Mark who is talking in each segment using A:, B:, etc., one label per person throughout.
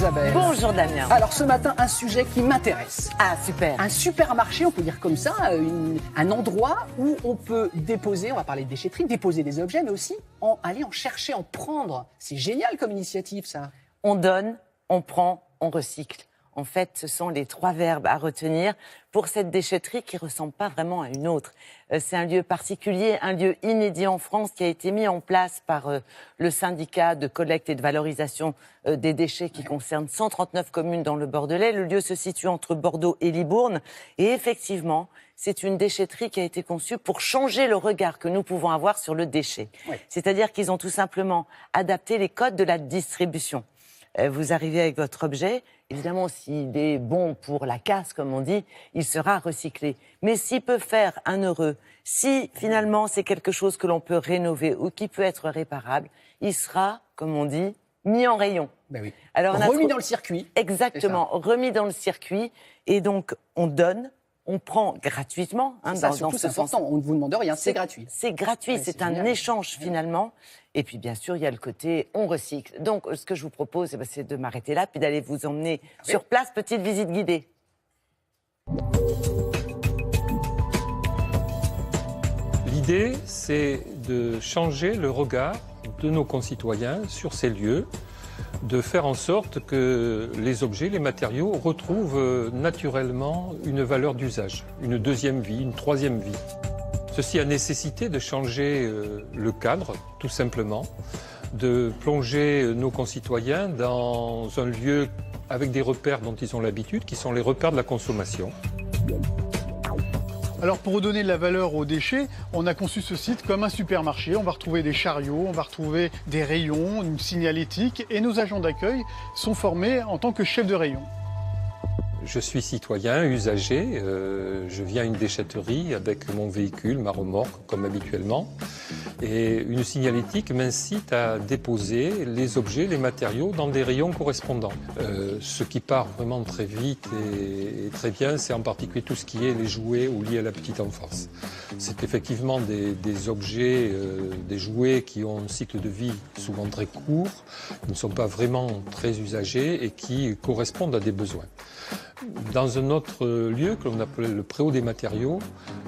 A: Isabelle.
B: Bonjour Damien.
A: Alors ce matin, un sujet qui m'intéresse.
B: Ah super.
A: Un supermarché, on peut dire comme ça, un endroit où on peut déposer, on va parler de déchetterie, déposer des objets, mais aussi aller en chercher, en prendre. C'est génial comme initiative ça.
B: On donne, on prend, on recycle. En fait, ce sont les 3 verbes à retenir pour cette déchetterie qui ne ressemble pas vraiment à une autre. C'est un lieu particulier, un lieu inédit en France qui a été mis en place par le syndicat de collecte et de valorisation des déchets qui concerne 139 communes dans le Bordelais. Le lieu se situe entre Bordeaux et Libourne. Et effectivement, c'est une déchetterie qui a été conçue pour changer le regard que nous pouvons avoir sur le déchet. Oui. C'est-à-dire qu'ils ont tout simplement adapté les codes de la distribution. Vous arrivez avec votre objet, évidemment, s'il est bon pour la casse, comme on dit, il sera recyclé. Mais s'il peut faire un heureux, si finalement c'est quelque chose que l'on peut rénover ou qui peut être réparable, il sera, comme on dit, mis en rayon.
A: Ben oui. Alors, remis dans le circuit.
B: Exactement, remis dans le circuit. Et donc, on donne. On prend gratuitement.
A: Dans ce sens. On ne vous demande rien, c'est gratuit.
B: C'est gratuit, c'est un échange finalement. Et puis bien sûr, il y a le côté on recycle. Donc ce que je vous propose, c'est de m'arrêter là, puis d'aller vous emmener sur place, petite visite guidée.
C: L'idée, c'est de changer le regard de nos concitoyens sur ces lieux, de faire en sorte que les objets, les matériaux retrouvent naturellement une valeur d'usage, une deuxième vie, une troisième vie. Ceci a nécessité de changer le cadre, tout simplement, de plonger nos concitoyens dans un lieu avec des repères dont ils ont l'habitude, qui sont les repères de la consommation.
D: Alors pour redonner de la valeur aux déchets, on a conçu ce site comme un supermarché. On va retrouver des chariots, on va retrouver des rayons, une signalétique et nos agents d'accueil sont formés en tant que chefs de rayon.
C: Je suis citoyen, usager, je viens à une déchetterie avec mon véhicule, ma remorque, comme habituellement. Et une signalétique m'incite à déposer les objets, les matériaux dans des rayons correspondants. Ce qui part vraiment très vite et très bien, c'est en particulier tout ce qui est les jouets ou liés à la petite enfance. C'est effectivement des objets, des jouets qui ont un cycle de vie souvent très court, qui ne sont pas vraiment très usagés et qui correspondent à des besoins. Dans un autre lieu que l'on appelait le préau des matériaux,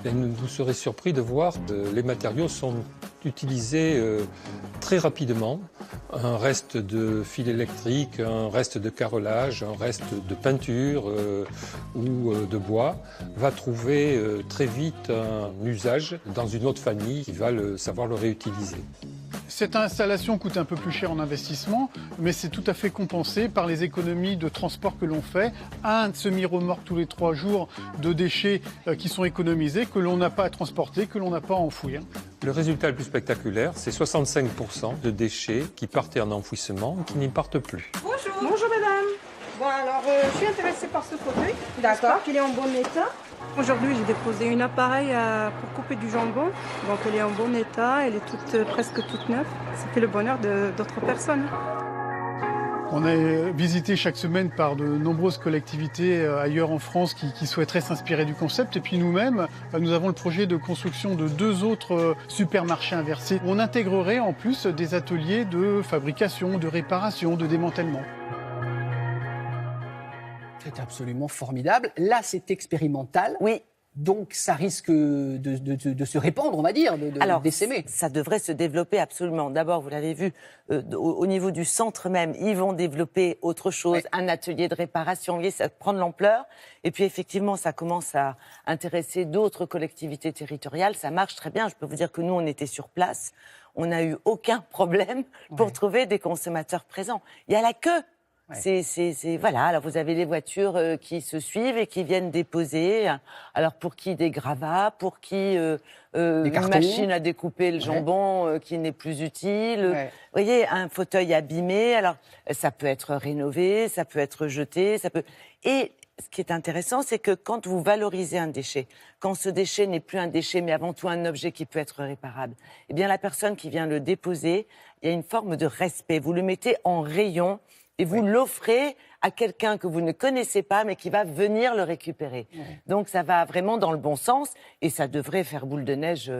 C: vous serez surpris de voir que les matériaux sont utilisés très rapidement. Un reste de fil électrique, un reste de carrelage, un reste de peinture ou de bois va trouver très vite un usage dans une autre famille qui va savoir le réutiliser.
D: Cette installation coûte un peu plus cher en investissement, mais c'est tout à fait compensé par les économies de transport que l'on fait. Un semi-remorque tous les 3 jours de déchets qui sont économisés, que l'on n'a pas à transporter, que l'on n'a pas à enfouir.
C: Le résultat le plus spectaculaire, c'est 65% de déchets qui partaient en enfouissement et qui n'y partent plus.
E: Bonjour. Bonjour madame. Bon alors, je suis intéressée par ce fauteuil. D'accord. Qu'il est en bon état. Aujourd'hui, j'ai déposé une appareil pour couper du jambon. Donc elle est en bon état, elle est presque toute neuve. Ça fait le bonheur d'autres personnes.
D: On est visité chaque semaine par de nombreuses collectivités ailleurs en France qui souhaiteraient s'inspirer du concept. Et puis nous-mêmes, nous avons le projet de construction de 2 autres supermarchés inversés. On intégrerait en plus des ateliers de fabrication, de réparation, de démantèlement.
A: C'est absolument formidable. Là, c'est expérimental.
B: Oui.
A: Donc, ça risque de se répandre, on va dire, d'essaimer.
B: Ça devrait se développer absolument. D'abord, vous l'avez vu, au niveau du centre même, ils vont développer autre chose, un atelier de réparation. Vous voyez, ça prend de l'ampleur. Et puis, effectivement, ça commence à intéresser d'autres collectivités territoriales. Ça marche très bien. Je peux vous dire que nous, on était sur place. On n'a eu aucun problème pour trouver des consommateurs présents. Il y a la queue. Voilà, alors vous avez les voitures qui se suivent et qui viennent déposer, alors pour qui des gravats, pour qui une machine à découper le jambon qui n'est plus utile, vous voyez, un fauteuil abîmé, alors ça peut être rénové, ça peut être jeté, Et ce qui est intéressant, c'est que quand vous valorisez un déchet, quand ce déchet n'est plus un déchet, mais avant tout un objet qui peut être réparable, eh bien la personne qui vient le déposer, il y a une forme de respect, vous le mettez en rayon, et vous l'offrez à quelqu'un que vous ne connaissez pas, mais qui va venir le récupérer. Donc ça va vraiment dans le bon sens et ça devrait faire boule de neige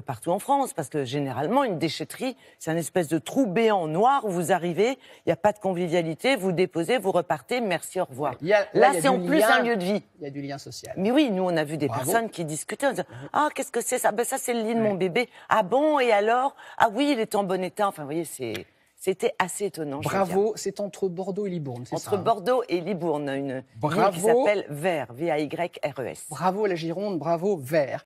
B: partout en France, parce que généralement, une déchetterie, c'est un espèce de trou béant noir où vous arrivez, il n'y a pas de convivialité, vous déposez, vous repartez, merci, au revoir. Là, c'est en plus un lieu de vie.
A: Il y a du lien social.
B: Mais oui, nous, on a vu des personnes qui discutaient en disant « Ah, qu'est-ce que c'est ça ? Ben, ça, c'est le lit de mon bébé. Ah bon, et alors ? Ah oui, il est en bon état. » Enfin, vous voyez, c'était assez étonnant.
A: Bravo, c'est entre Bordeaux et Libourne, c'est ça?
B: Entre Bordeaux et Libourne, une ville qui s'appelle Vert, V-A-Y-R-E-S.
A: Bravo la Gironde, bravo Vert.